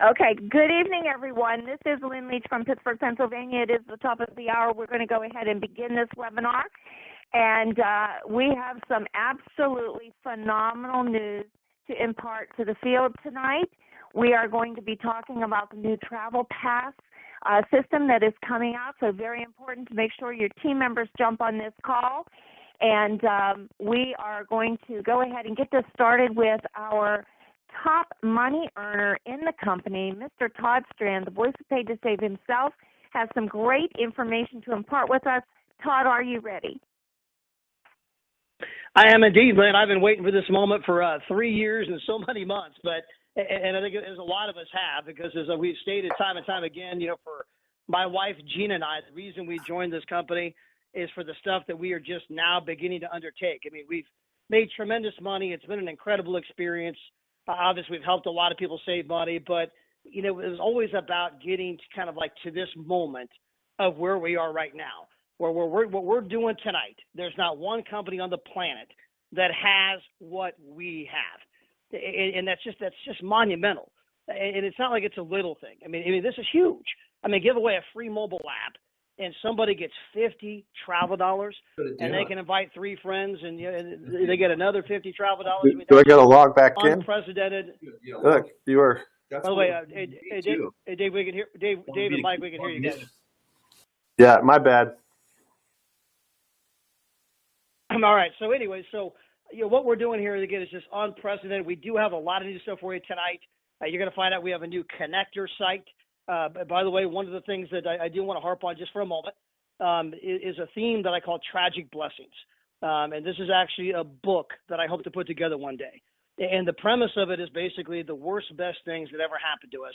Okay, good evening, everyone. This is Lynn Leach from Pittsburgh, Pennsylvania. It is the top of the hour. We're going to go ahead and begin this webinar. And we have some absolutely phenomenal news to impart to the field tonight. We are going to be talking about the new Travel Pass system that is coming out, so very important to make sure your team members jump on this call. And we are going to go ahead and get this started with our top money earner in the company, Mr. Todd Strand, the voice of Paid to Save himself, has some great information to impart with us. Todd, are you ready? I am indeed, Lynn. I've been waiting for this moment for 3 years and so many months, and I think as a lot of us have, because as we've stated time and time again, for my wife Gina and I, the reason we joined this company is for the stuff that we are just now beginning to undertake. I mean, we've made tremendous money. It's been an incredible experience. Obviously, we've helped a lot of people save money, but it was always about getting to kind of like to this moment of where we are right now, where what we're doing tonight. There's not one company on the planet that has what we have, and that's just monumental. And it's not like it's a little thing. I mean, this is huge. I mean, give away a free mobile app, and somebody gets $50 travel dollars, and they can invite 3 friends, and they get another $50 travel dollars. I mean, do I got to log back in? Unprecedented. Look, you are. By the way, Dave, we can hear Dave and Mike. We can hear you guys. Yeah, my bad. All right. So anyway, what we're doing here again is just unprecedented. We do have a lot of new stuff for you tonight. You're going to find out we have a new connector site. By the way, one of the things that I do want to harp on just for a moment is a theme that I call tragic blessings. And this is actually a book that I hope to put together one day. And the premise of it is basically the worst, best things that ever happened to us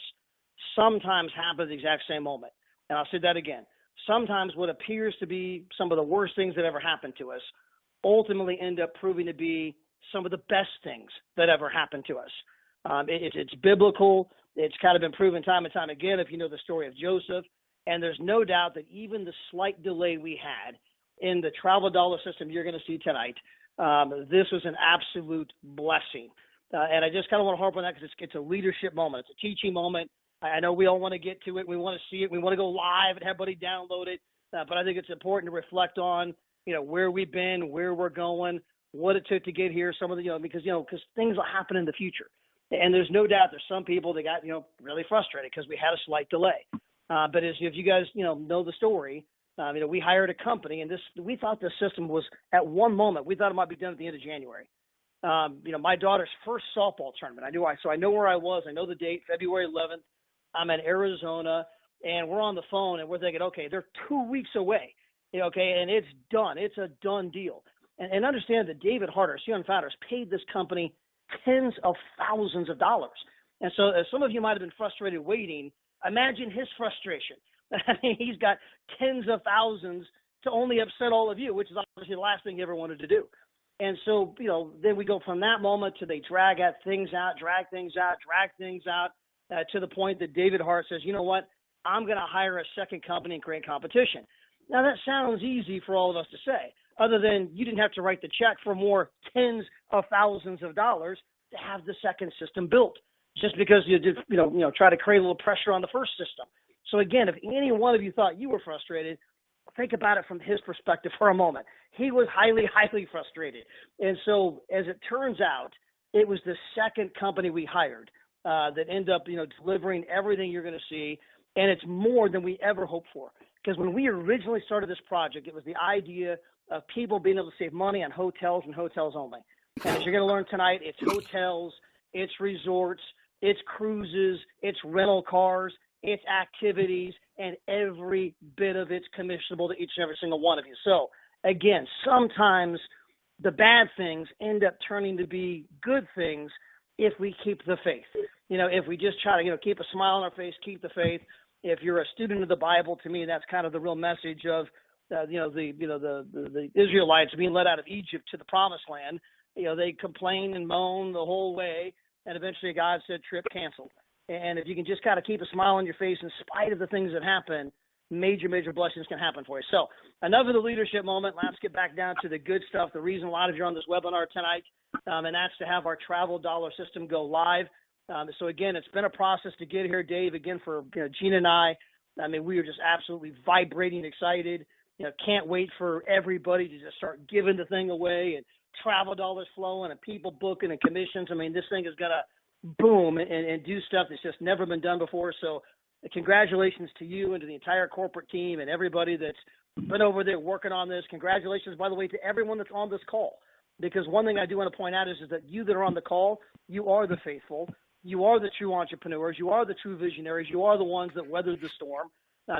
sometimes happen at the exact same moment. And I'll say that again. Sometimes what appears to be some of the worst things that ever happened to us ultimately end up proving to be some of the best things that ever happened to us. It's biblical. It's kind of been proven time and time again if you know the story of Joseph. And there's no doubt that even the slight delay we had in the travel dollar system you're going to see tonight, this was an absolute blessing. And I just kind of want to harp on that because it's a leadership moment. It's a teaching moment. I know we all want to get to it. We want to see it. We want to go live and have everybody download it. But I think it's important to reflect on, where we've been, where we're going, what it took to get here, some of the, because things will happen in the future. And there's no doubt there's some people that got, really frustrated because we had a slight delay. But if you guys, know the story, we hired a company, and we thought the system was at one moment, we thought it might be done at the end of January. My daughter's first softball tournament, so I know where I was. I know the date, February 11th. I'm in Arizona, and we're on the phone, and we're thinking, okay, they're 2 weeks away, and it's done. It's a done deal. And understand that David Hart, our CEO and founder, has paid this company tens of thousands of dollars. And so as some of you might have been frustrated waiting, imagine his frustration. I mean, he's got tens of thousands to only upset all of you, which is obviously the last thing he ever wanted to do. And so, then we go from that moment to they drag things out to the point that David Hart says, you know what, I'm going to hire a second company and create competition. Now, that sounds easy for all of us to say, other than you didn't have to write the check for more tens of thousands of dollars to have the second system built, just because you did, try to create a little pressure on the first system. So again, if any one of you thought you were frustrated, think about it from his perspective for a moment. He was highly, highly frustrated. And so as it turns out, it was the second company we hired that ended up, delivering everything you're going to see. And it's more than we ever hoped for. Because when we originally started this project, it was the idea of people being able to save money on hotels and hotels only. And as you're going to learn tonight, it's hotels, it's resorts, it's cruises, it's rental cars, it's activities, and every bit of it's commissionable to each and every single one of you. So again, sometimes the bad things end up turning to be good things if we keep the faith. If we just try to, keep a smile on our face, keep the faith. If you're a student of the Bible, to me, that's kind of the real message of, the Israelites being led out of Egypt to the promised land. They complained and moaned the whole way, and eventually God said, trip canceled. And if you can just kind of keep a smile on your face in spite of the things that happen, major, major blessings can happen for you. So enough of the leadership moment. Let's get back down to the good stuff. The reason a lot of you are on this webinar tonight, and that's to have our travel dollar system go live. So again, it's been a process to get here, Dave. Again, for Gina and I mean, we are just absolutely vibrating, excited. Can't wait for everybody to just start giving the thing away and travel dollars flowing and people booking and commissions. I mean, this thing is gonna boom and do stuff that's just never been done before. So, congratulations to you and to the entire corporate team and everybody that's been over there working on this. Congratulations, by the way, to everyone that's on this call. Because one thing I do want to point out is that you that are on the call, you are the faithful. You are the true entrepreneurs. You are the true visionaries. You are the ones that weathered the storm.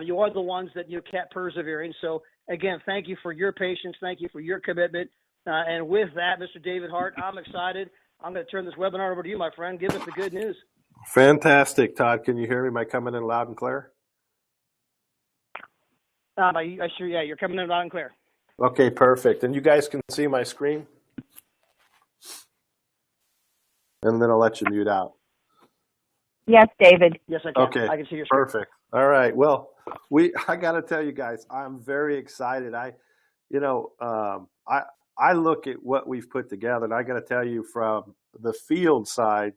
You are the ones that kept persevering. So, again, thank you for your patience. Thank you for your commitment. And with that, Mr. David Hart, I'm excited. I'm going to turn this webinar over to you, my friend. Give us the good news. Fantastic, Todd. Can you hear me? Am I coming in loud and clear? Yeah, you're coming in loud and clear. Okay, perfect. And you guys can see my screen? And then I'll let you mute out. Yes, David. Yes, I can. Okay, I can see your screen. Perfect. All right. Well, I got to tell you guys, I'm very excited. I look at what we've put together, and I got to tell you, from the field side,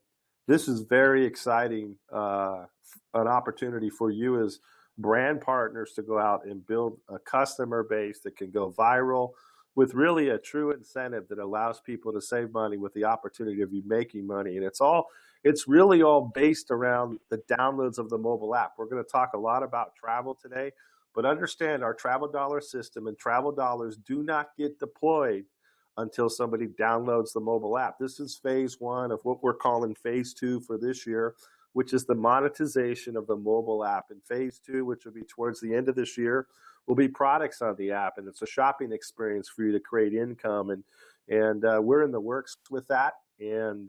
this is very exciting. An opportunity for you as brand partners to go out and build a customer base that can go viral with really a true incentive that allows people to save money with the opportunity of you making money. And it's really all based around the downloads of the mobile app. We're going to talk a lot about travel today, but understand our travel dollar system and travel dollars do not get deployed until somebody downloads the mobile app. This is phase one of what we're calling phase two for this year, which is the monetization of the mobile app. And phase two, which will be towards the end of this year, will be products on the app, and it's a shopping experience for you to create income. And we're in the works with that. And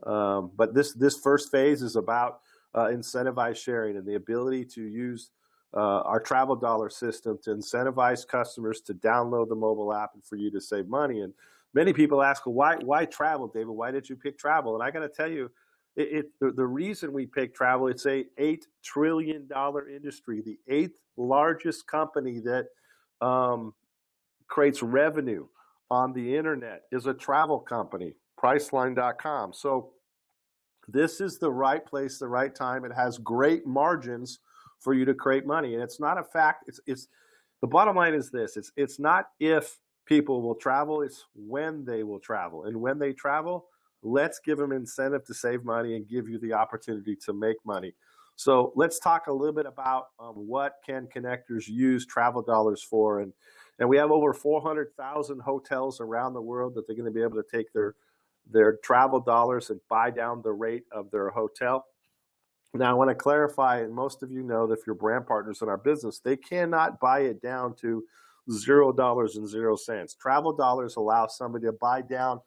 but this first phase is about incentivized sharing and the ability to use our travel dollar system to incentivize customers to download the mobile app and for you to save money. And many people ask, well, why travel, David? Why did you pick travel? And I got to tell you, the reason we pick travel, it's a $8 trillion industry, the 8th largest company that creates revenue on the internet is a travel company, Priceline.com. So this is the right place, the right time. It has great margins for you to create money. And it's not a fact. It's the bottom line is this. It's not if people will travel, it's when they will travel. And when they travel, let's give them incentive to save money and give you the opportunity to make money. So let's talk a little bit about what can connectors use travel dollars for. And we have over 400,000 hotels around the world that they're going to be able to take their travel dollars and buy down the rate of their hotel. Now, I want to clarify, and most of you know that if you're brand partners in our business, they cannot buy it down to $0.00. Travel dollars allow somebody to buy down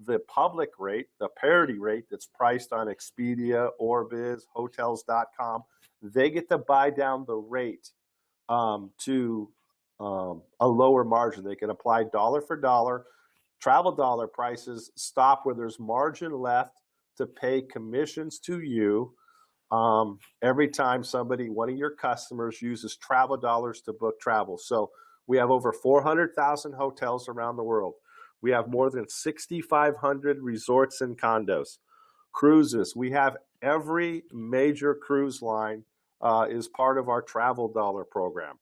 the public rate, the parity rate that's priced on Expedia, Orbiz, Hotels.com. They get to buy down the rate to a lower margin. They can apply dollar for dollar. Travel dollar prices stop where there's margin left to pay commissions to you every time one of your customers uses travel dollars to book travel. So we have over 400,000 hotels around the world. We have more than 6,500 resorts and condos. Cruises, we have every major cruise line is part of our travel dollar program.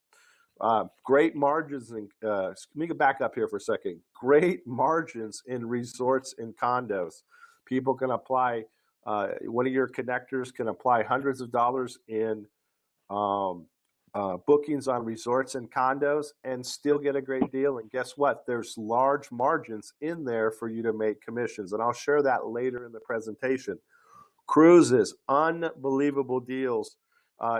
Great margins, let me go back up here for a second. Great margins in resorts and condos. People can apply, one of your connectors can apply hundreds of dollars in bookings on resorts and condos and still get a great deal. And guess what? There's large margins in there for you to make commissions. And I'll share that later in the presentation. Cruises, unbelievable deals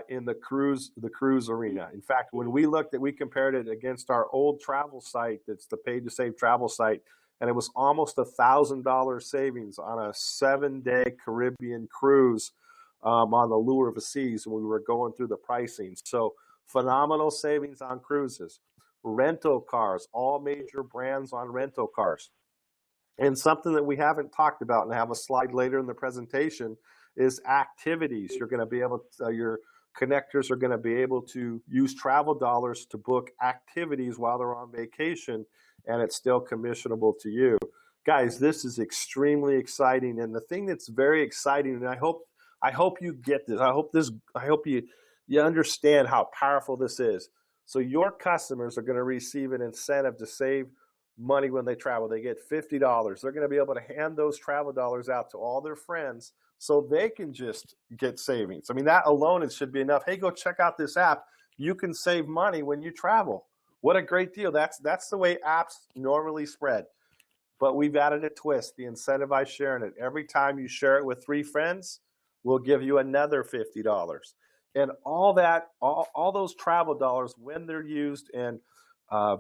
in the cruise arena. In fact, when we compared it against our old travel site, that's the Paid to Save travel site, and it was almost $1,000 savings on a 7-day Caribbean cruise on the Lure of the Seas when we were going through the pricing. So phenomenal savings on cruises. Rental cars, all major brands on rental cars. And something that we haven't talked about and have a slide later in the presentation is activities. You're going to be able to, your connectors are going to be able to use travel dollars to book activities while they're on vacation, and it's still commissionable to you. guys, this is extremely exciting. And the thing that's very exciting, and I hope you get this. I hope you understand how powerful this is. So your customers are going to receive an incentive to save money when they travel. They get $50. They're going to be able to hand those travel dollars out to all their friends so they can just get savings. I mean, that alone, it should be enough. Hey, go check out this app. You can save money when you travel. What a great deal. That's the way apps normally spread. But we've added a twist, the incentivized sharing it. Every time you share it with 3 friends, we'll give you another $50. And all those travel dollars, when they're used and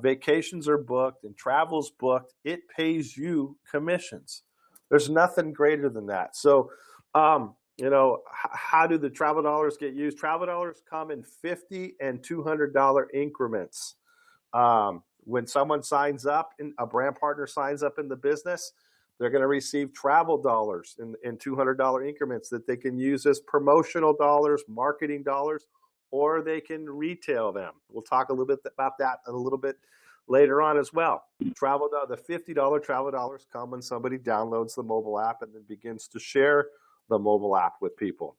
vacations are booked and travel's booked, it pays you commissions. There's nothing greater than that. So, how do the travel dollars get used? Travel dollars come in $50 and $200 increments. When someone signs up, a brand partner signs up in the business, they're going to receive travel dollars in $200 increments that they can use as promotional dollars, marketing dollars, or they can retail them. We'll talk a little bit about that a little bit later on as well. The $50 travel dollars come when somebody downloads the mobile app and then begins to share the mobile app with people.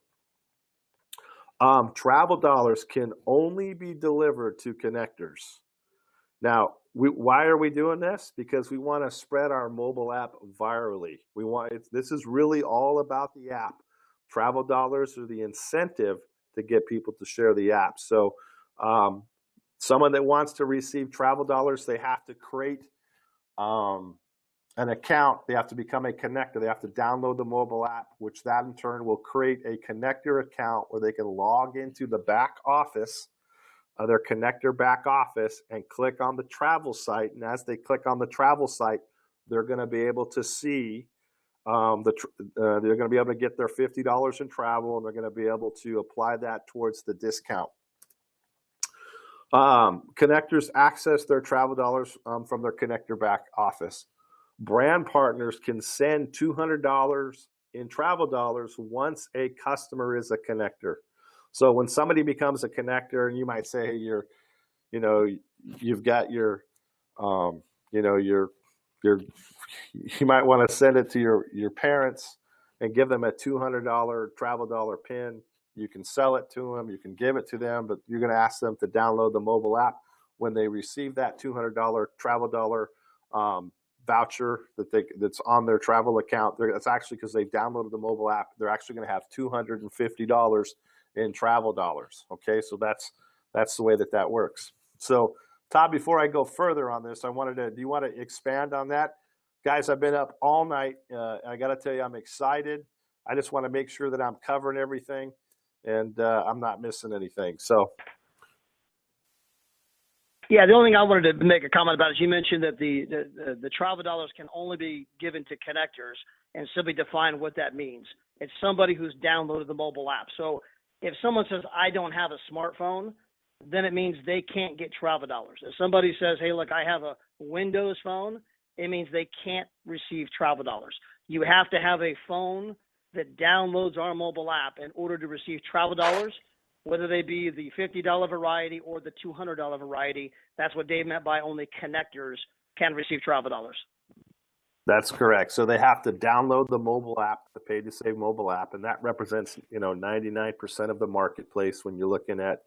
Travel dollars can only be delivered to connectors. Now, why are we doing this? Because we want to spread our mobile app virally. This is really all about the app. Travel dollars are the incentive to get people to share the app. So someone that wants to receive travel dollars, they have to create an account. They have to become a connector. They have to download the mobile app, which that in turn will create a connector account where they can log into the back office, their connector back office, and click on the travel site. And as they click on the travel site, they're going to be able to see they're going to be able to get their $50 in travel, and they're going to be able to apply that towards the discount. Connectors access their travel dollars from their connector back office. Brand partners can send $200 in travel dollars once a customer is a connector. So when somebody becomes a connector, and you might say you've got you might want to send it to your parents and give them a $200 travel dollar pin. You can sell it to them, you can give it to them, but you're going to ask them to download the mobile app. When they receive that $200 travel dollar voucher that's on their travel account, that's actually because they downloaded the mobile app. They're actually going to have $250 in travel dollars. Okay, so that's the way that works. So, Todd, before I go further on this, do you want to expand on that? Guys, I've been up all night. I got to tell you, I'm excited. I just want to make sure that I'm covering everything and I'm not missing anything. So. Yeah, the only thing I wanted to make a comment about is you mentioned that the travel dollars can only be given to connectors, and simply define what that means. It's somebody who's downloaded the mobile app. So if someone says, I don't have a smartphone, then it means they can't get travel dollars. If somebody says, hey, look, I have a Windows phone, it means they can't receive travel dollars. You have to have a phone that downloads our mobile app in order to receive travel dollars, whether they be the $50 variety or the $200 variety. That's what Dave meant by only connectors can receive travel dollars. That's correct. So they have to download the mobile app, the Pay to Save mobile app, and that represents 99% of the marketplace when you're looking at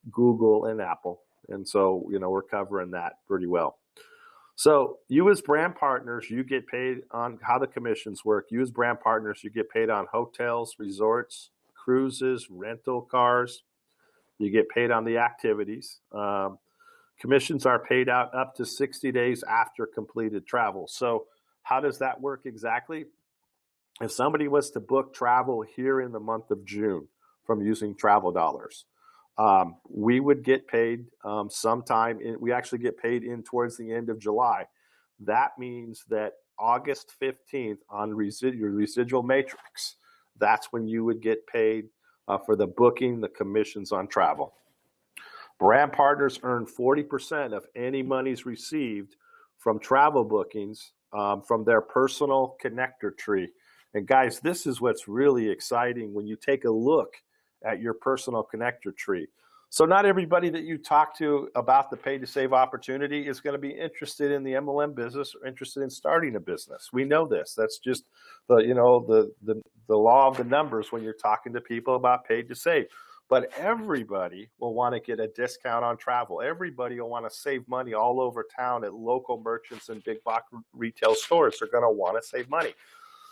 Google and Apple. And so, we're covering that pretty well. So you as brand partners, you get paid on how the commissions work. You as brand partners, you get paid on hotels, resorts, cruises, rental cars. You get paid on the activities. Commissions are paid out up to 60 days after completed travel. So how does that work exactly? If somebody was to book travel here in the month of June from using travel dollars, we would get paid we actually get paid in towards the end of July. That means that August 15th on your residual matrix, that's when you would get paid for the booking, the commissions on travel. Brand partners earn 40% of any monies received from travel bookings from their personal connector tree. And guys, this is what's really exciting when you take a look at your personal connector tree. So not everybody that you talk to about the pay to save opportunity is going to be interested in the MLM business or interested in starting a business. We know this. That's just the law of the numbers when you're talking to people about paid to save. But everybody will want to get a discount on travel. Everybody will want to save money all over town at local merchants and big box retail stores. They're going to want to save money.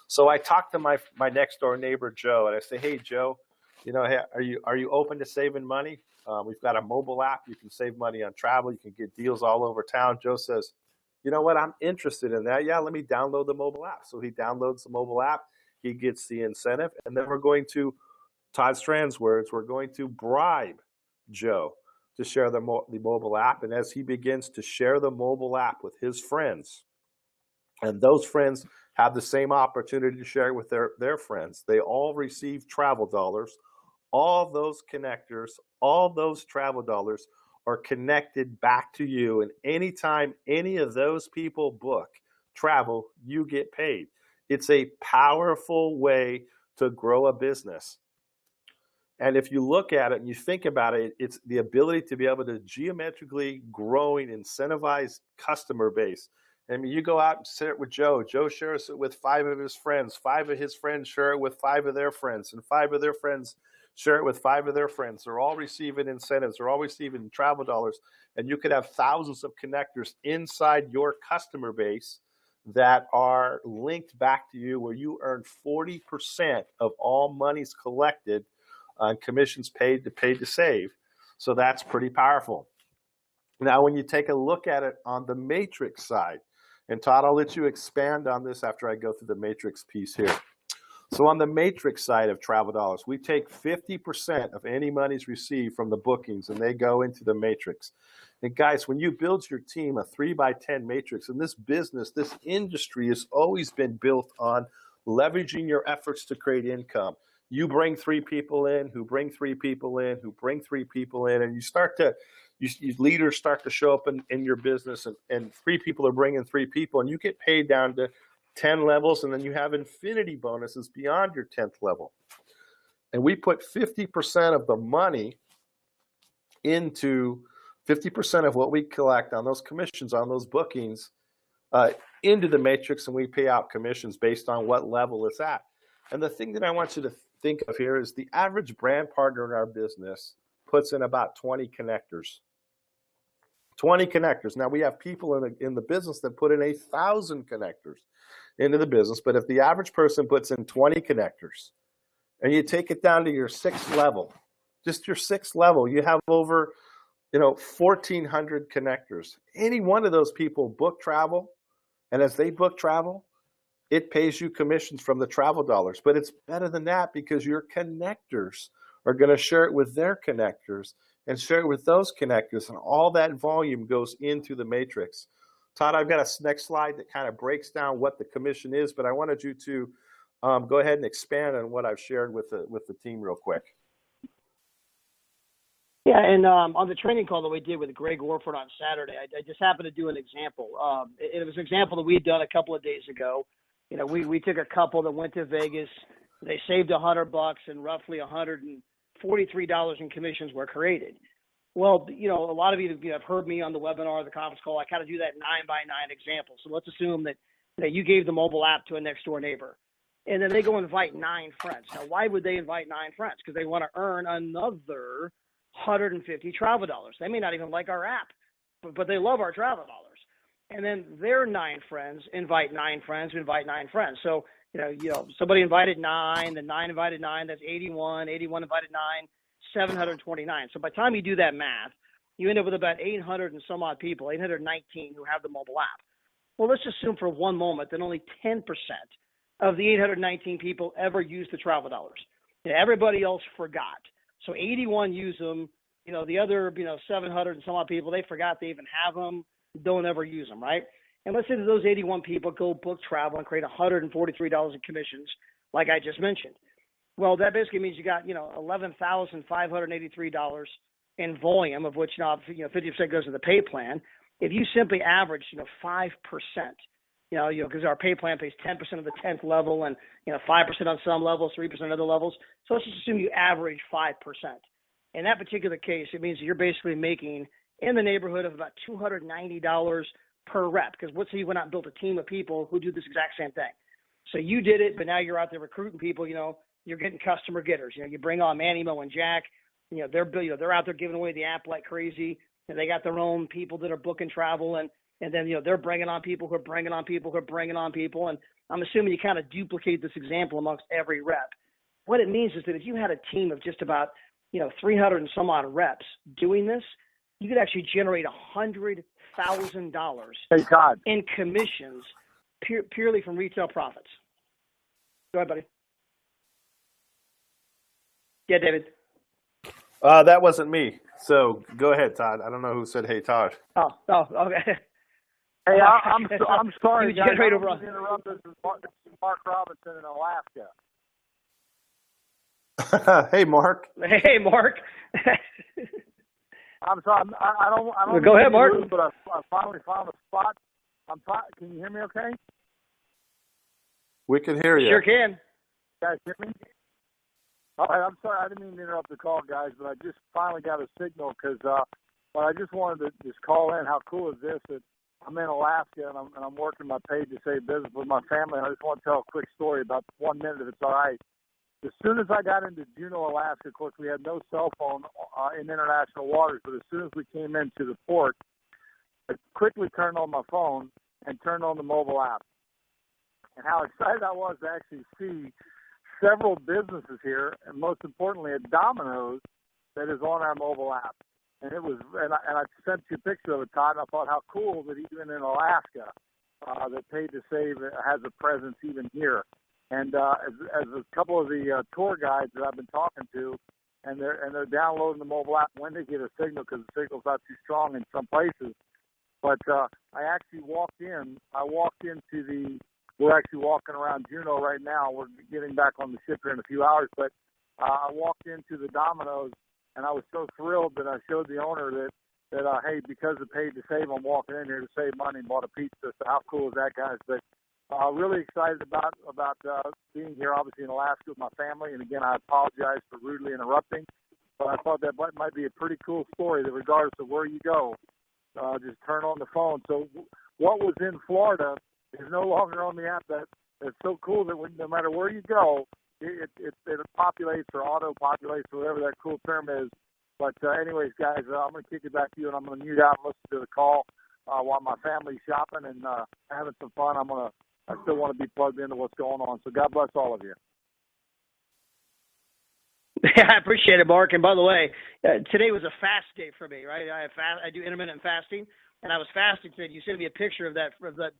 So I talked to my next door neighbor, Joe, and I say, hey, Joe, hey, are you open to saving money? We've got a mobile app. You can save money on travel. You can get deals all over town. Joe says, you know what? I'm interested in that. Yeah, let me download the mobile app. So he downloads the mobile app. He gets the incentive. And then we're going to, Todd Strand's words, we're going to bribe Joe to share the mobile app. And as he begins to share the mobile app with his friends, and those friends have the same opportunity to share with their friends, they all receive travel dollars. All those connectors, all those travel dollars are connected back to you. And anytime any of those people book travel, you get paid. It's a powerful way to grow a business. And if you look at it and you think about it, it's the ability to be able to geometrically growing, incentivized customer base. I mean, you go out and share it with Joe. Joe shares it with 5 of his friends. 5 of his friends share it with 5 of their friends. And 5 of their friends share it with 5 of their friends. They're all receiving incentives. They're all receiving travel dollars. And you could have thousands of connectors inside your customer base that are linked back to you, where you earn 40% of all monies collected on commissions paid to save. So that's pretty powerful. Now, when you take a look at it on the matrix side, and Todd, I'll let you expand on this after I go through the matrix piece here. So on the matrix side of travel dollars, we take 50% of any monies received from the bookings and they go into the matrix. And guys, when you build your team a 3x10 matrix, in this business, this industry has always been built on leveraging your efforts to create income. You bring 3 people in, who bring 3 people in, who bring 3 people in, and you leaders start to show up in your business, and 3 people are bringing 3 people, and you get paid down to 10 levels, and then you have infinity bonuses beyond your 10th level. And we put 50% of the money into 50% of what we collect on those commissions, on those bookings, into the matrix, and we pay out commissions based on what level it's at. And the thing that I want you to think of here is the average brand partner in our business puts in about 20 connectors. 20 connectors. Now, we have people in the business that put in 1,000 connectors into the business, but if the average person puts in 20 connectors and you take it down to your 6th level, just your 6th level, you have over 1,400 connectors. Any one of those people book travel, and as they book travel, it pays you commissions from the travel dollars. But it's better than that, because your connectors are going to share it with their connectors and share it with those connectors, and all that volume goes into the matrix. Todd, I've got a next slide that kind of breaks down what the commission is, but I wanted you to go ahead and expand on what I've shared with the team real quick. Yeah, and on the training call that we did with Greg Warford on Saturday, I just happened to do an example. It was an example that we had done a couple of days ago. We took a couple that went to Vegas. They saved $100, and roughly $143 in commissions were created. Well, a lot of you have heard me on the webinar, the conference call. I kind of do that 9x9 example. So let's assume that you gave the mobile app to a next door neighbor, and then they go invite 9 friends. Now, why would they invite 9 friends? Because they want to earn another 150 travel dollars. They may not even like our app, but they love our travel dollars. And then their 9 friends invite 9 friends who invite 9 friends. So, somebody invited 9, then 9 invited 9, that's 81, 81 invited 9, 729. So by the time you do that math, you end up with about 800 and some odd people, 819 who have the mobile app. Well, let's assume for one moment that only 10% of the 819 people ever used the travel dollars. Everybody else forgot. So 81 use them. The other, 700 and some odd people, they forgot they even have them, don't ever use them, right? And let's say that those 81 people go book travel and create $143 in commissions, like I just mentioned. Well, that basically means you got, $11,583 in volume, of which 50% goes to the pay plan. If you simply average, 5%, because our pay plan pays 10% of the 10th level and, 5% on some levels, 3% on other levels. So let's just assume you average 5%. In that particular case, it means you're basically making in the neighborhood of about $290 per rep. Because let's say you went out and built a team of people who do this exact same thing. So you did it, but now you're out there recruiting people. You're getting customer getters. You bring on Manny, Mo, and Jack. They're out there giving away the app like crazy. And they got their own people that are booking travel, and then they're bringing on people who are bringing on people who are bringing on people. And I'm assuming you kind of duplicate this example amongst every rep. What it means is that if you had a team of just about 300 and some odd reps doing this, you could actually generate $100,000 Hey, Todd. in commissions purely from retail profits. Go ahead, buddy. Yeah, David. That wasn't me. So go ahead, Todd. I don't know who said, "Hey, Todd." Oh, okay. Hey, I'm sorry, You guys. generate I over- don't mean to interrupt. This is Mark Robinson in Alaska. Hey, Mark. Hey, Mark. I'm sorry. I don't. Go ahead, mean to be Mark. rude, but I finally found a spot. Can you hear me? Okay. We can hear you. Sure can. You guys hear me? All right. I'm sorry. I didn't mean to interrupt the call, guys, but I just finally got a signal because. But I just wanted to just call in. How cool is this? That I'm in Alaska and I'm working my Paid to Save business with my family. And I just want to tell a quick story about 1 minute, if it's all right. As soon as I got into Juneau, Alaska, of course, we had no cell phone in international waters. But as soon as we came into the port, I quickly turned on my phone and turned on the mobile app. And how excited I was to actually see several businesses here, and most importantly, a Domino's that is on our mobile app. And it was, and I sent you a picture of it, Todd. And I thought how cool that even in Alaska, that Paid to Save has a presence even here. And as a couple of the tour guides that I've been talking to, and they're downloading the mobile app when they get a signal because the signal's not too strong in some places. But I actually walked in. We're actually walking around Juneau right now. We're getting back on the ship here in a few hours. But I walked into the Domino's, and I was so thrilled that I showed the owner that hey, because of Paid to Save, I'm walking in here to save money and bought a pizza. So how cool is that, guys? But really excited about being here, obviously in Alaska with my family. And again, I apologize for rudely interrupting, but I thought that might be a pretty cool story that regardless of where you go, just turn on the phone. So what was in Florida is no longer on the app. That's so cool that no matter where you go, it populates or auto-populates or whatever that cool term is. But anyways, guys, I'm going to kick it back to you, and I'm going to mute out and listen to the call while my family's shopping and having some fun. I still want to be plugged into what's going on. So God bless all of you. Yeah, I appreciate it, Mark. And by the way, today was a fast day for me, right? I do intermittent fasting, and I was fasting today. You sent me a picture of that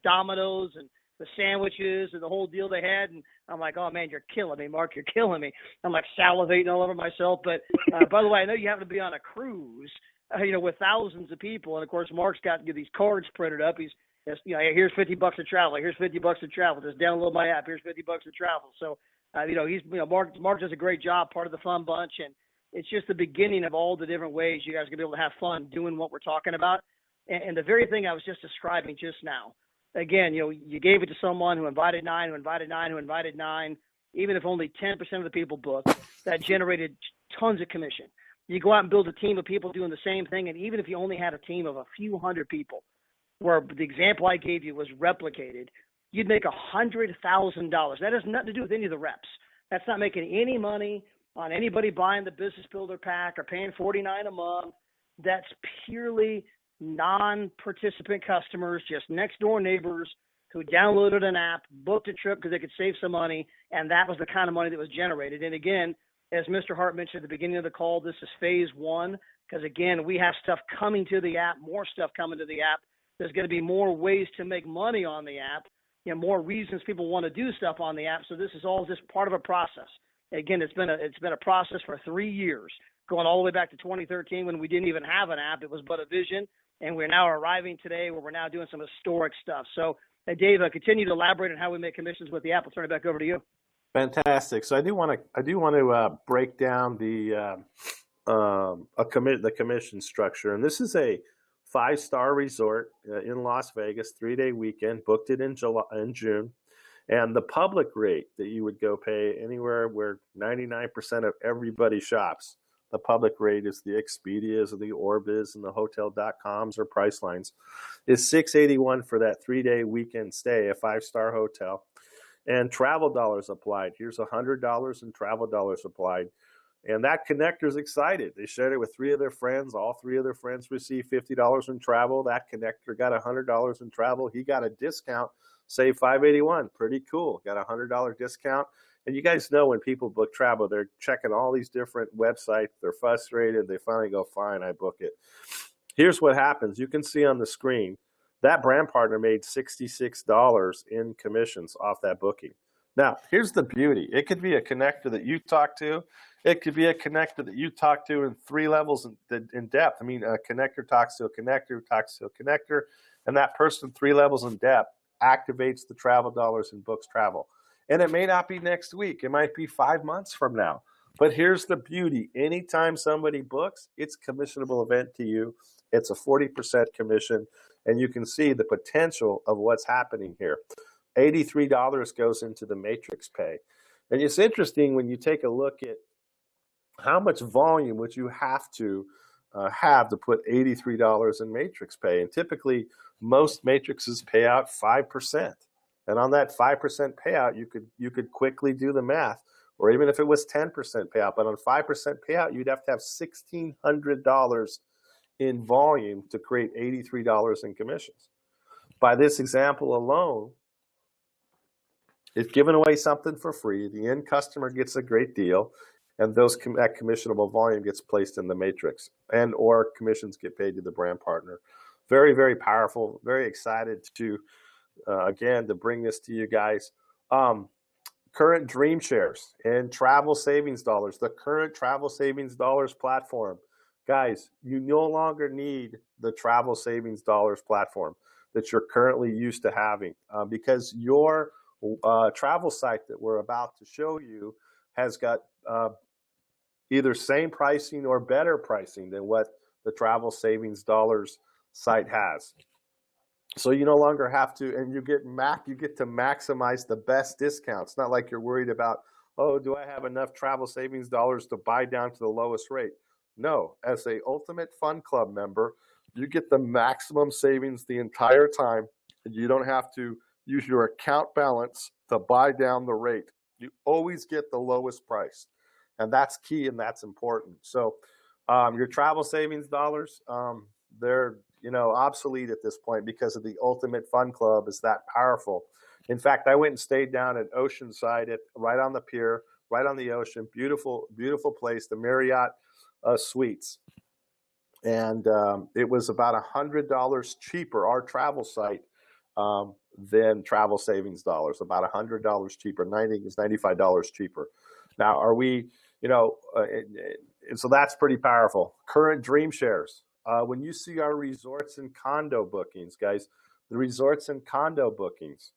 Domino's and the sandwiches and the whole deal they had, and I'm like, oh man, you're killing me, Mark. You're killing me. I'm like salivating all over myself. But by the way, I know you happen to be on a cruise, with thousands of people, and of course, Mark's got these cards printed up. Here's $50 to travel. Here's $50 to travel. Just download my app. Here's $50 to travel. So, Mark does a great job, part of the fun bunch, and it's just the beginning of all the different ways you guys are gonna be able to have fun doing what we're talking about. And the very thing I was just describing just now. Again, you gave it to someone who invited nine, even if only 10% of the people booked, that generated tons of commission. You go out and build a team of people doing the same thing, and even if you only had a team of a few hundred people, where the example I gave you was replicated, you'd make $100,000. That has nothing to do with any of the reps. That's not making any money on anybody buying the Business Builder pack or paying $49 a month. That's purely non-participant customers, just next door neighbors who downloaded an app, booked a trip because they could save some money, and that was the kind of money that was generated. And again, as Mr. Hart mentioned at the beginning of the call, this is phase one because, again, we have stuff coming to the app, more stuff coming to the app. There's going to be more ways to make money on the app, more reasons people want to do stuff on the app. So this is all just part of a process. Again, it's been a process for 3 years, going all the way back to 2013 when we didn't even have an app. It was but a vision. And we're now arriving today where we're now doing some historic stuff. So, Dave, continue to elaborate on how we make commissions with the app. I'll turn it back over to you. Fantastic. So I do want to break down the commission structure, and this is a 5-star resort in Las Vegas, 3-day weekend. Booked it in June, and the public rate that you would go pay anywhere where 99% of everybody shops The public rate is the Expedias or the Orbis and the Hotel.coms or Pricelines. Is $681 for that 3-day weekend stay, a 5-star hotel. And travel dollars applied. Here's $100 in travel dollars applied. And that connector's excited. They shared it with 3 of their friends. All 3 of their friends received $50 in travel. That connector got $100 in travel. He got a discount, save $581. Pretty cool. Got a $100 discount. And you guys know when people book travel, they're checking all these different websites. They're frustrated. They finally go, fine, I book it. Here's what happens. You can see on the screen that brand partner made $66 in commissions off that booking. Now, here's the beauty. It could be a connector that you talk to. It could be a connector that you talk to in 3 levels in depth. I mean, a connector talks to a connector, talks to a connector, and that person 3 levels in depth activates the travel dollars and books travel. And it may not be next week. It might be 5 months from now. But here's the beauty. Anytime somebody books, it's a commissionable event to you. It's a 40% commission, and you can see the potential of what's happening here. $83 goes into the matrix pay. And it's interesting when you take a look at how much volume would you have to put $83 in matrix pay. And typically, most matrices pay out 5%. And on that 5% payout, you could quickly do the math, or even if it was 10% payout. But on 5% payout, you'd have to have $1,600 in volume to create $83 in commissions. By this example alone, it's giving away something for free. The end customer gets a great deal, and that commissionable volume gets placed in the matrix, and or commissions get paid to the brand partner. Very, very powerful. Very excited to, again, to bring this to you guys. Current Dream Shares and Travel Savings Dollars, the current Travel Savings Dollars platform. Guys, you no longer need the Travel Savings Dollars platform that you're currently used to having because your travel site that we're about to show you has got either same pricing or better pricing than what the Travel Savings Dollars site has. So you no longer have to, and you get to maximize the best discounts. It's not like you're worried about, oh, do I have enough Travel Savings Dollars to buy down to the lowest rate? No, as a Ultimate Fun Club member, you get the maximum savings the entire time, and you don't have to use your account balance to buy down the rate. You always get the lowest price, and that's key and that's important. So your Travel Savings Dollars, they're obsolete at this point because of the Ultimate Fun Club is that powerful. In fact, I went and stayed down at Oceanside, right on the pier, right on the ocean. Beautiful, beautiful place, the Marriott Suites. And it was about $100 cheaper, our travel site, than Travel Savings Dollars, about $100 cheaper. $95 cheaper. Now, are we, and so that's pretty powerful. Current Dream Shares. When you see our resorts and condo bookings, guys, the resorts and condo bookings,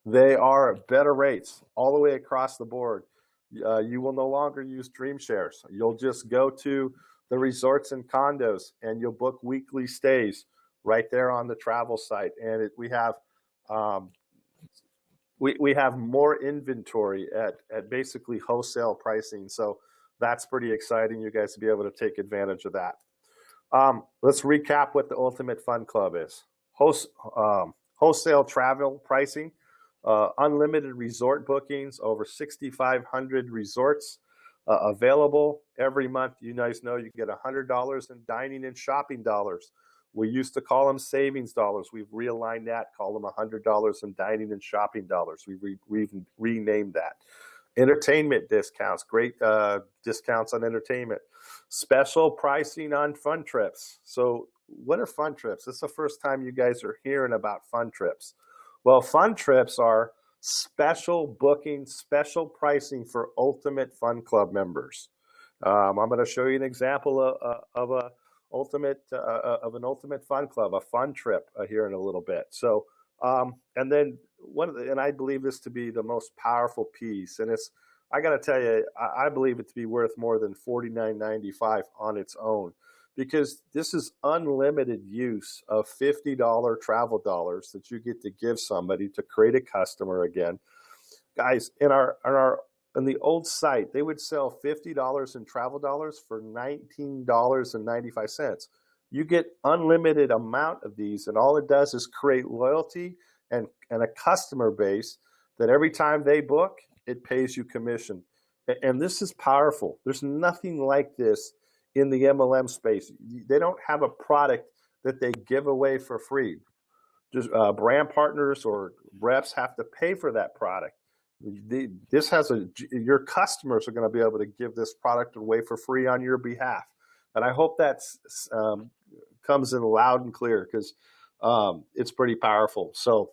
they are better rates all the way across the board. You will no longer use Dream Shares. You'll just go to the resorts and condos and you'll book weekly stays right there on the travel site. And we have more inventory at basically wholesale pricing. So that's pretty exciting. You guys to be able to take advantage of that. Let's recap what the Ultimate Fun Club is. Wholesale travel pricing, unlimited resort bookings, over 6,500 resorts available every month. You guys know you get $100 in dining and shopping dollars. We used to call them savings dollars. We've realigned that, call them $100 in dining and shopping dollars. We've renamed that. Entertainment discounts, great discounts on entertainment. Special pricing on fun trips. So what are fun trips? This is the first time you guys are hearing about fun trips. Well, fun trips are special booking, special pricing for Ultimate Fun Club members. I'm going to show you an example of an Ultimate Fun Club, a fun trip here in a little bit. So, and then and I believe this to be the most powerful piece, and I got to tell you, I believe it to be worth more than $49.95 on its own, because this is unlimited use of $50 travel dollars that you get to give somebody to create a customer again. Guys, in our On the old site, they would sell $50 in travel dollars for $19.95. You get unlimited amount of these, and all it does is create loyalty and a customer base that every time they book, it pays you commission. And this is powerful. There's nothing like this in the MLM space. They don't have a product that they give away for free. Just brand partners or reps have to pay for that product. This has your customers are going to be able to give this product away for free on your behalf. And I hope that comes in loud and clear, because it's pretty powerful. So,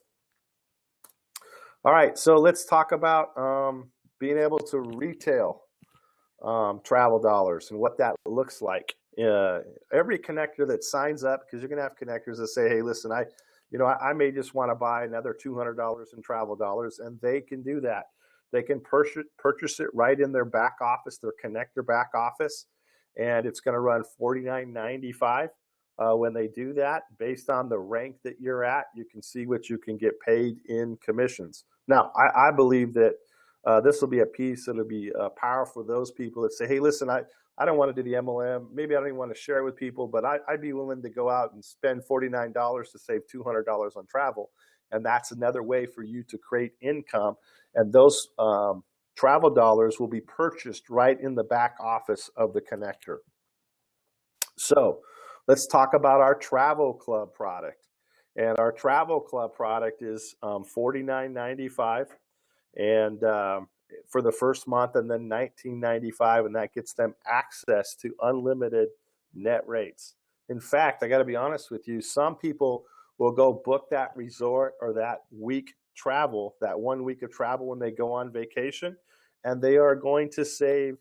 all right, so let's talk about being able to retail travel dollars and what that looks like. Every connector that signs up, because you're going to have connectors that say, hey, listen, I may just want to buy another $200 in travel dollars, and they can do that. They can purchase it right in their back office, their connector back office, and it's going to run $49.95 when they do that. Based on the rank that you're at, you can see what you can get paid in commissions. Now, I believe that this will be a piece that'll be powerful for those people that say, hey, listen, I don't want to do the MLM. Maybe I don't even want to share it with people, but I'd be willing to go out and spend $49 to save $200 on travel. And that's another way for you to create income. And those travel dollars will be purchased right in the back office of the connector. So let's talk about our Travel Club product. And our Travel Club product is $49.95 and for the first month, and then $19.95, and that gets them access to unlimited net rates. In fact, I got to be honest with you, some people will go book that resort or that week travel, that 1 week of travel when they go on vacation, and they are going to save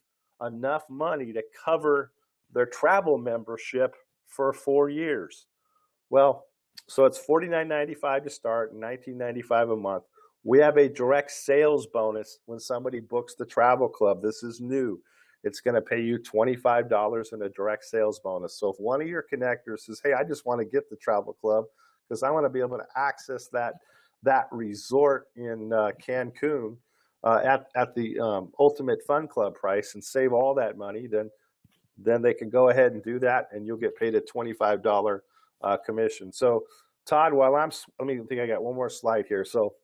enough money to cover their travel membership for 4 years. Well, so it's $49.95 to start, $19.95 a month. We have a direct sales bonus when somebody books the Travel Club. This is new. It's going to pay you $25 in a direct sales bonus. So if one of your connectors says, hey, I just want to get the Travel Club because I want to be able to access that resort in Cancun at the Ultimate Fun Club price and save all that money, then they can go ahead and do that, and you'll get paid a $25 commission. So Todd, let me think, I got one more slide here. So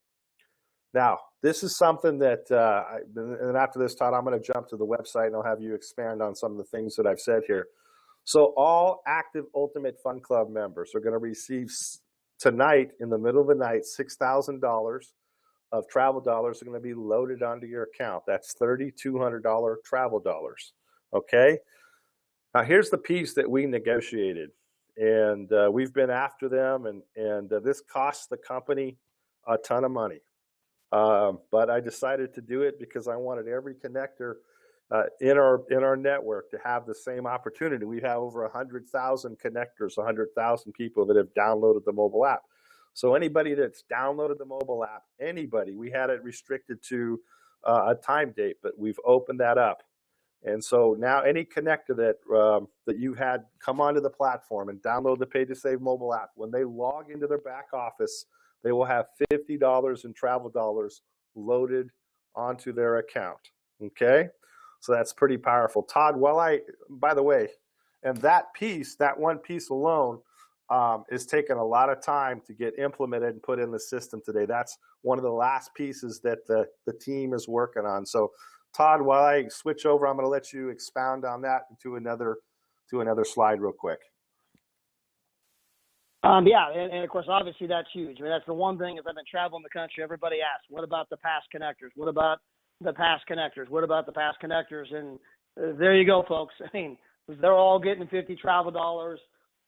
now, this is something that, and after this, Todd, I'm going to jump to the website and I'll have you expand on some of the things that I've said here. So all active Ultimate Fun Club members are going to receive tonight, in the middle of the night, $6,000 of travel dollars are going to be loaded onto your account. That's $3,200 travel dollars. Okay? Now, here's the piece that we negotiated, and we've been after them, and this costs the company a ton of money. But I decided to do it because I wanted every connector in our network to have the same opportunity. We have over 100,000 connectors, 100,000 people that have downloaded the mobile app. So anybody that's downloaded the mobile app, we had it restricted to a time date, but we've opened that up. And so now any connector that you had come onto the platform and download the Pay to Save mobile app, when they log into their back office, they will have $50 in travel dollars loaded onto their account. Okay? So that's pretty powerful. Todd, by the way, and that one piece alone is taking a lot of time to get implemented and put in the system today. That's one of the last pieces that the team is working on. So Todd, while I switch over, I'm going to let you expound on that to another slide real quick. Yeah, and of course, obviously that's huge. I mean, that's the one thing, as I've been traveling the country, everybody asks, what about the past connectors? What about the past connectors? What about the past connectors? And there you go, folks. I mean, they're all getting 50 travel dollars.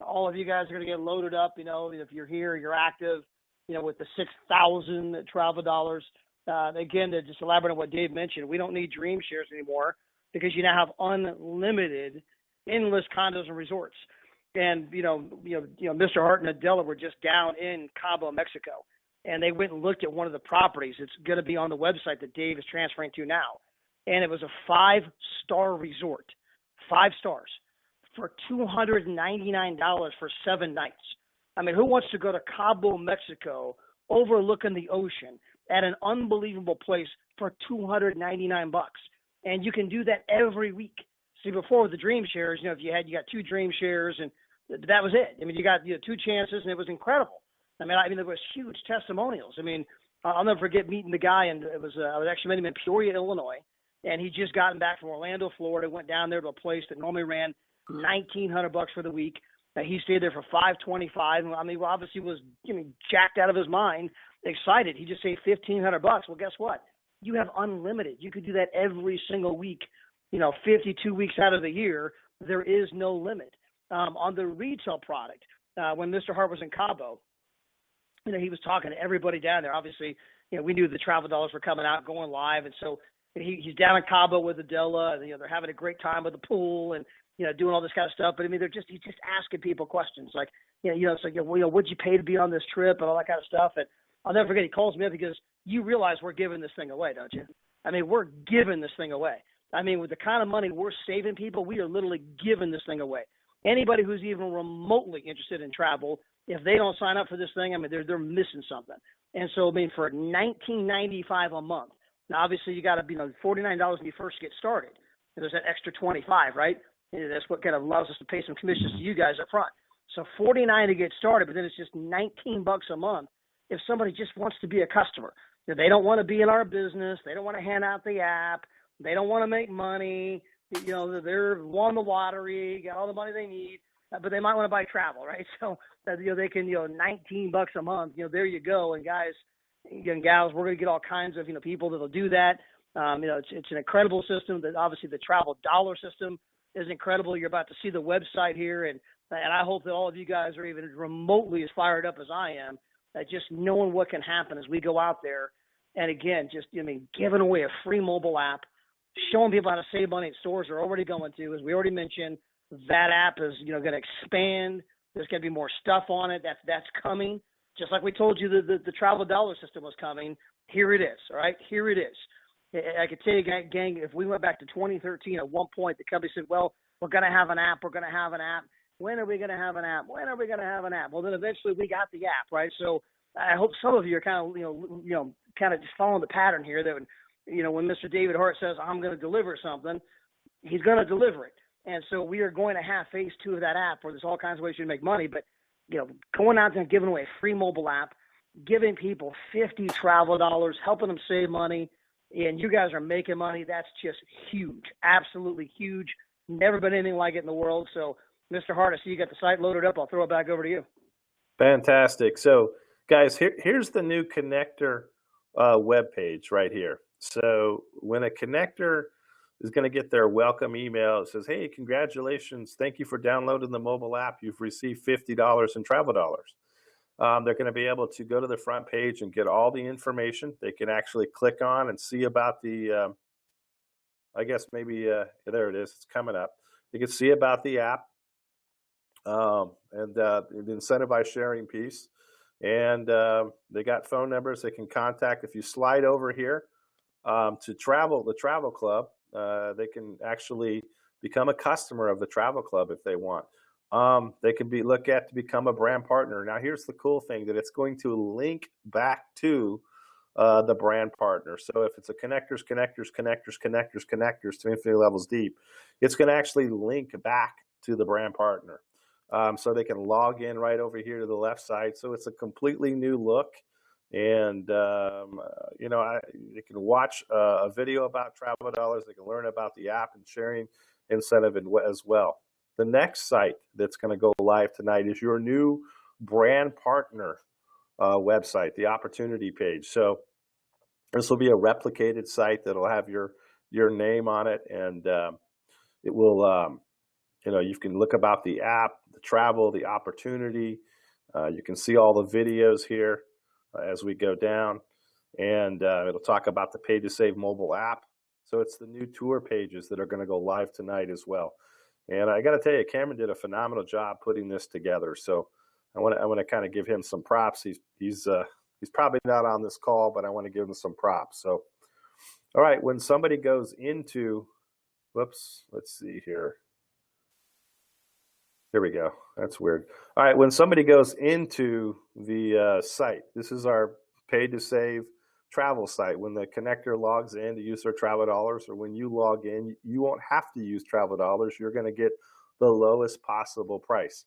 All of you guys are going to get loaded up, if you're here, you're active, with the 6,000 travel dollars. Again, to just elaborate on what Dave mentioned, we don't need dream shares anymore because you now have unlimited, endless condos and resorts. And, Mr. Hart and Adela were just down in Cabo, Mexico, and they went and looked at one of the properties. It's going to be on the website that Dave is transferring to now. And it was a 5-star resort, 5 stars, for $299 for 7 nights. I mean, who wants to go to Cabo, Mexico, overlooking the ocean, at an unbelievable place for $299. And you can do that every week. See, before with the dream shares, if you got 2 dream shares and that was it. I mean, you got 2 chances and it was incredible. I mean, there was huge testimonials. I mean, I'll never forget meeting the guy, and I was actually meeting him in Peoria, Illinois, and he'd just gotten back from Orlando, Florida, went down there to a place that normally ran $1,900 for the week. He stayed there for $525. I mean, obviously was jacked out of his mind, excited. He just saved $1,500. Well, guess what? You have unlimited. You could do that every single week. 52 weeks out of the year, there is no limit. On the retail product, when Mr. Hart was in Cabo, he was talking to everybody down there. Obviously, we knew the travel dollars were coming out, going live, and so he's down in Cabo with Adela, and they're having a great time with the pool and doing all this kind of stuff. But I mean, he's just asking people questions like, it's like, what'd you pay to be on this trip and all that kind of stuff. And I'll never forget, he calls me up because you realize we're giving this thing away, don't you? I mean, we're giving this thing away. I mean, with the kind of money we're saving people, we are literally giving this thing away. Anybody who's even remotely interested in travel, if they don't sign up for this thing, I mean, they're missing something. And so, I mean, for $19.95 a month, now obviously you got to be $49 when you first get started. And there's that extra $25, right? And that's what kind of allows us to pay some commissions to you guys up front. So $49 to get started, but then it's just $19 a month if somebody just wants to be a customer. They don't want to be in our business. They don't want to hand out the app. They don't want to make money. They're won the lottery, got all the money they need, but they might want to buy travel, right? So, they can, $19 a month, there you go. And guys and gals, we're going to get all kinds of, people that'll do that. It's an incredible system. That obviously the travel dollar system is incredible. You're about to see the website here. And I hope that all of you guys are even remotely as fired up as I am, just knowing what can happen as we go out there. And again, giving away a free mobile app, showing people how to save money at stores they're already going to. As we already mentioned, that app is, going to expand. There's going to be more stuff on it. That's coming. Just like we told you the travel dollar system was coming. Here it is, all right? Here it is. I could tell you, gang, if we went back to 2013, at one point the company said, well, we're going to have an app. We're going to have an app. When are we going to have an app? When are we going to have an app? Well, then eventually we got the app, right? So I hope some of you are kind of, kind of just following the pattern here that, when Mr. David Hart says, I'm going to deliver something, he's going to deliver it. And so we are going to have phase 2 of that app where there's all kinds of ways you can make money. But, going out there and giving away a free mobile app, giving people 50 travel dollars, helping them save money, and you guys are making money, that's just huge, absolutely huge. Never been anything like it in the world. So, Mr. Hart, I see you got the site loaded up. I'll throw it back over to you. Fantastic. So, guys, here's the new Connector webpage right here. So when a connector is going to get their welcome email, it says, hey, congratulations. Thank you for downloading the mobile app. You've received $50 in travel dollars. They're going to be able to go to the front page and get all the information. They can actually click on and see about the, I guess maybe, there it is. It's coming up. You can see about the app and the incentivized sharing piece. And they got phone numbers they can contact. If you slide over here, to the travel club, they can actually become a customer of the travel club if they want. They can look at to become a brand partner. Now, here's the cool thing, that it's going to link back to the brand partner. So if it's a connectors to Infinity Levels Deep, it's going to actually link back to the brand partner. So they can log in right over here to the left side. So it's a completely new look. And, they can watch a video about travel dollars. They can learn about the app and sharing incentive as well. The next site that's going to go live tonight is your new brand partner website, the opportunity page. So this will be a replicated site that'll have your name on it. And it will, you can look about the app, the travel, the opportunity. You can see all the videos here as we go down, and it'll talk about the Pay to Save mobile app. So it's the new tour pages that are going to go live tonight as well. And I got to tell you, Cameron did a phenomenal job putting this together. So I want to kind of give him some props. He's probably not on this call, but I want to give him some props. So, all right, when somebody goes into, let's see here. Here we go. That's weird. All right, when somebody goes into the site, this is our Pay to Save travel site. When the connector logs in to use their travel dollars, or when you log in, you won't have to use travel dollars. You're going to get the lowest possible price.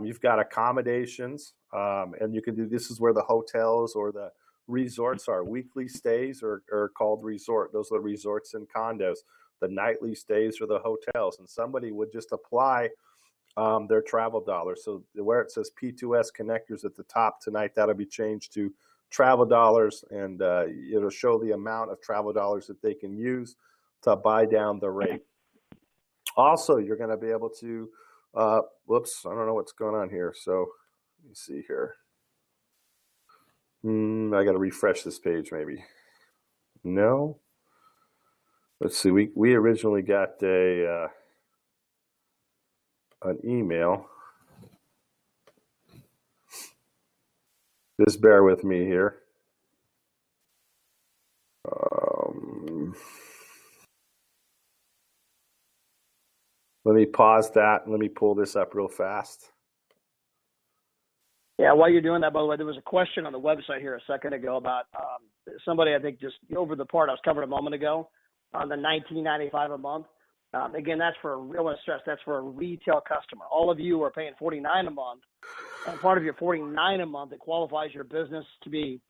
You've got accommodations, and you can do, this is where the hotels or the resorts are. Weekly stays are called resort. Those are the resorts and condos. The nightly stays are the hotels. And somebody would just apply their travel dollars. So where it says P2S connectors at the top tonight, that'll be changed to travel dollars, and it'll show the amount of travel dollars that they can use to buy down the rate. Also, you're going to be able to, whoops, I don't know what's going on here. So let me see here. I got to refresh this page maybe. No. Let's see. We originally got an email. Just bear with me here. Let me pause that and let me pull this up real fast. Yeah, while you're doing that, by the way, there was a question on the website here a second ago about somebody, I think, just over the part I was covering a moment ago on the $19.95 a month. Again, that's for a real stress. That's for a retail customer. All of you are paying $49 a month, and part of your $49 a month that qualifies your business to be,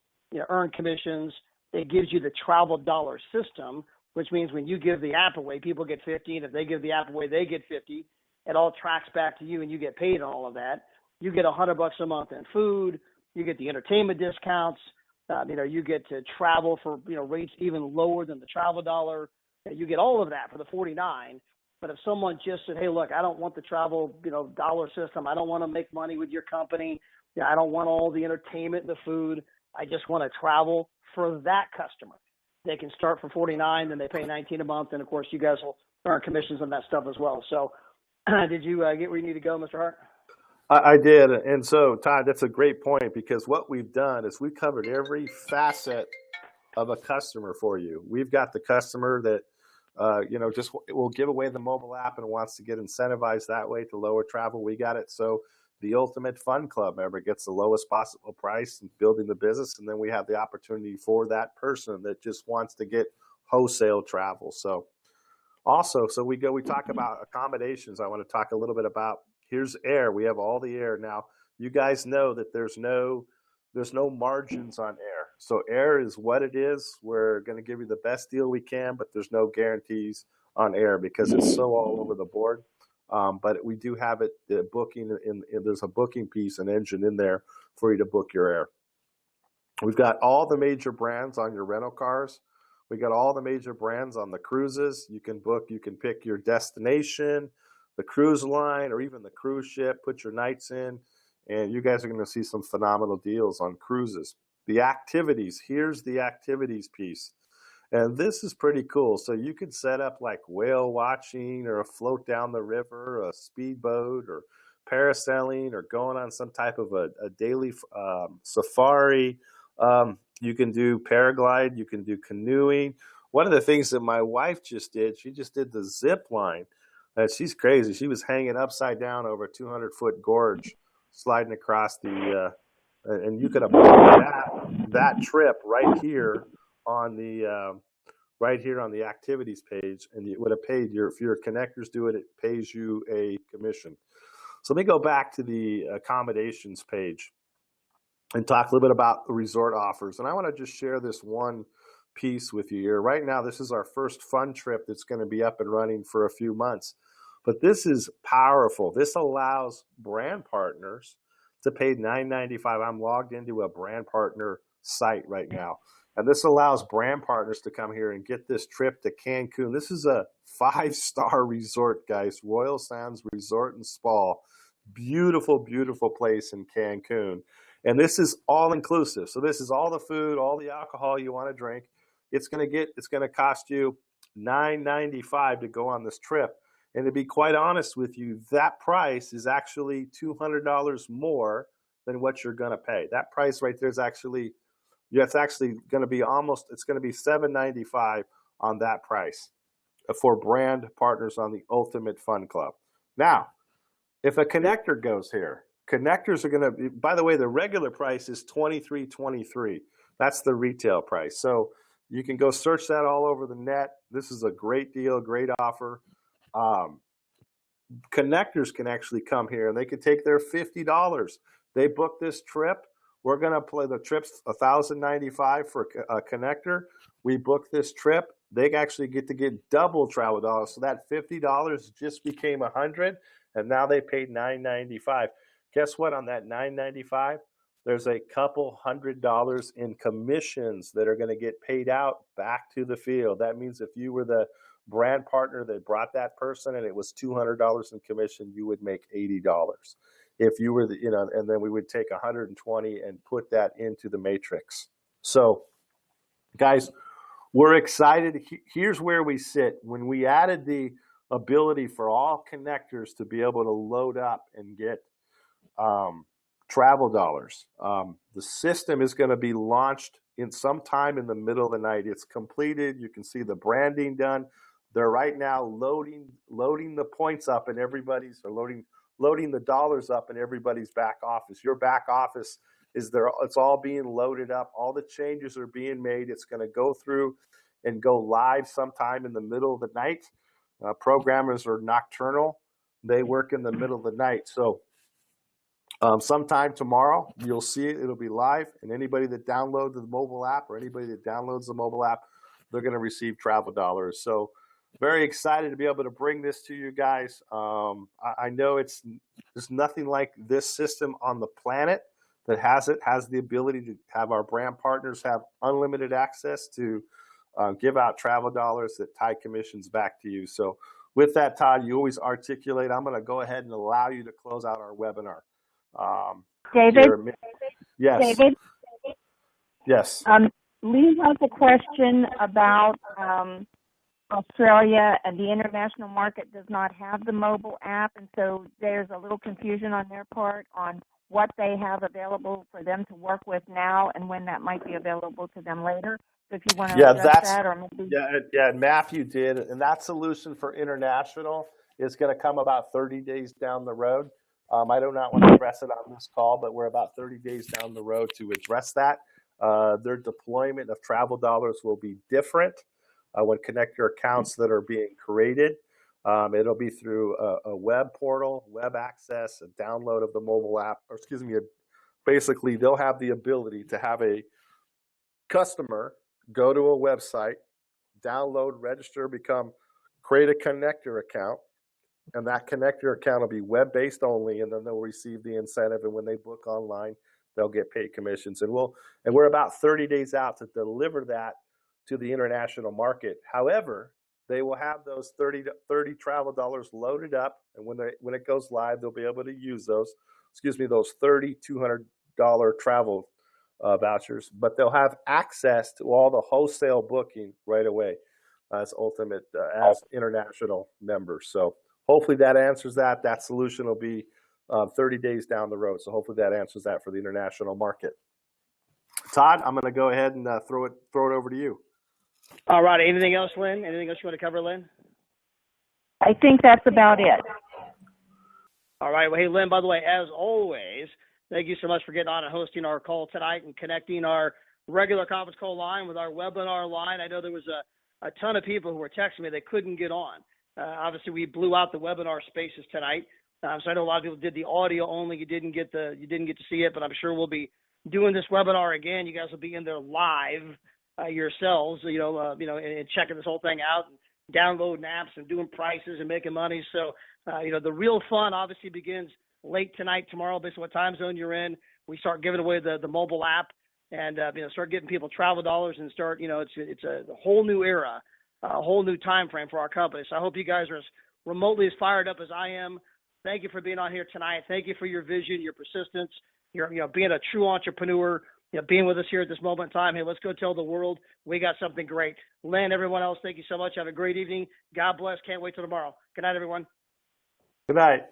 earn commissions. It gives you the travel dollar system, which means when you give the app away, people get 50, and if they give the app away, they get 50. It all tracks back to you, and you get paid on all of that. You get $100 a month in food. You get the entertainment discounts. You get to travel for rates even lower than the travel dollar. You get all of that for the $49. But if someone just said, "Hey, look, I don't want the travel dollar system. I don't want to make money with your company. I don't want all the entertainment and the food. I just want to travel," for that customer, they can start for $49, then they pay $19 a month, and of course you guys will earn commissions on that stuff as well. So, did you get where you need to go, Mr. Hart? I did. And so, Todd, that's a great point, because what we've done is we covered every facet of a customer for you. We've got the customer that, just will give away the mobile app and wants to get incentivized that way to lower travel. We got it. So the Ultimate Fun Club member gets the lowest possible price in building the business. And then we have the opportunity for that person that just wants to get wholesale travel. So also, we talk about accommodations. I want to talk a little bit about, here's air. We have all the air. Now, you guys know that there's no margins on air. So air is what it is. We're going to give you the best deal we can, but there's no guarantees on air because it's so all over the board. But we do have it booking, there's a booking piece, an engine in there for you to book your air. We've got all the major brands on your rental cars. We got all the major brands on the cruises. You can book, you can pick your destination, the cruise line, or even the cruise ship, put your nights in, and you guys are going to see some phenomenal deals on cruises. The activities, here's the activities piece. And this is pretty cool. So you could set up like whale watching or a float down the river, a speedboat, or parasailing, or going on some type of a daily safari. You can do paraglide. You can do canoeing. One of the things that my wife just did, she just did the zip line. She's crazy. She was hanging upside down over a 200-foot gorge, sliding across the, and you could have bought that trip right here on the activities page, and it would have paid if your connectors do it, it pays you a commission. So let me go back to the accommodations page and talk a little bit about the resort offers. And I want to just share this one piece with you here. Right now, this is our first fun trip that's going to be up and running for a few months. But this is powerful. This allows brand partners to pay $9.95. I'm logged into a brand partner site right now. And this allows brand partners to come here and get this trip to Cancun. This is a 5-star resort, guys. Royal Sands Resort and Spa. Beautiful, beautiful place in Cancun. And this is all inclusive. So this is all the food, all the alcohol you want to drink. It's going to cost you $9.95 to go on this trip. And to be quite honest with you, that price is actually $200 more than what you're going to pay. That price right there is actually, it's actually going to be it's going to be $7.95 on that price for brand partners on the Ultimate Fun Club. Now, if a connector goes here, connectors are going to, by the way, the regular price is $23.23. That's the retail price. So you can go search that all over the net. This is a great deal, great offer. Connectors can actually come here and they can take their $50. They book this trip. We're going to play the trip's $1,095 for a connector. We book this trip. They actually get to get double travel dollars. So that $50 just became $100, and now they paid $995. Guess what? On that $995, there's a couple $100 in commissions that are going to get paid out back to the field. That means if you were the brand partner that brought that person and it was $200 in commission, you would make $80. If you were the, and then we would take 120 and put that into the matrix. So guys, we're excited. Here's where we sit. When we added the ability for all connectors to be able to load up and get travel dollars, the system is going to be launched in sometime in the middle of the night. It's completed. You can see the branding done. They're right now loading the points up, and everybody's loading the dollars up in everybody's back office. Your back office is there. It's all being loaded up. All the changes are being made. It's going to go through and go live sometime in the middle of the night. Programmers are nocturnal. They work in the middle of the night. So sometime tomorrow, you'll see it. It'll be live. And anybody that downloads the mobile app or anybody that downloads the mobile app, they're going to receive travel dollars. So very excited to be able to bring this to you guys. I know there's nothing like this system on the planet that has the ability to have our brand partners have unlimited access to give out travel dollars that tie commissions back to you. So with that, Todd, you always articulate. I'm going to go ahead and allow you to close out our webinar. David? Yes. David? Yes. Lee has a question about Australia, and the international market does not have the mobile app, and so there's a little confusion on their part on what they have available for them to work with now and when that might be available to them later. So if you want to address that, or maybe Matthew did, and that solution for international is going to come about 30 days down the road. I do not want to address it on this call, but we're about 30 days down the road to address that. Their deployment of travel dollars will be different when connector accounts that are being created. It'll be through a web portal, web access, a download of the mobile app, basically they'll have the ability to have a customer go to a website, download, register, create a connector account, and that connector account will be web-based only, and then they'll receive the incentive, and when they book online, they'll get paid commissions. And we're about 30 days out to deliver that to the international market. However, they will have those 30 travel dollars loaded up, and when it goes live, they'll be able to use those $30 $200 travel vouchers, but they'll have access to all the wholesale booking right away as as international members. So hopefully that answers that. That solution will be 30 days down the road. So hopefully that answers that for the international market. Todd, I'm going to go ahead and throw it over to you. All right. Anything else, Lynn? Anything else you want to cover, Lynn? I think that's about it. All right. Well, hey, Lynn, by the way, as always, thank you so much for getting on and hosting our call tonight and connecting our regular conference call line with our webinar line. I know there was a ton of people who were texting me they couldn't get on. Obviously, we blew out the webinar spaces tonight, so I know a lot of people did the audio only. You didn't get to see it, but I'm sure we'll be doing this webinar again. You guys will be in there live yourselves, and checking this whole thing out, and downloading apps and doing prices and making money. So, the real fun obviously begins late tonight, tomorrow, based on what time zone you're in. We start giving away the mobile app and, start getting people travel dollars and start, it's a whole new era, a whole new time frame for our company. So I hope you guys are as remotely as fired up as I am. Thank you for being on here tonight. Thank you for your vision, your persistence, your, being a true entrepreneur, being with us here at this moment in time. Hey, let's go tell the world we got something great. Lynn, everyone else, thank you so much. Have a great evening. God bless. Can't wait till tomorrow. Good night, everyone. Good night.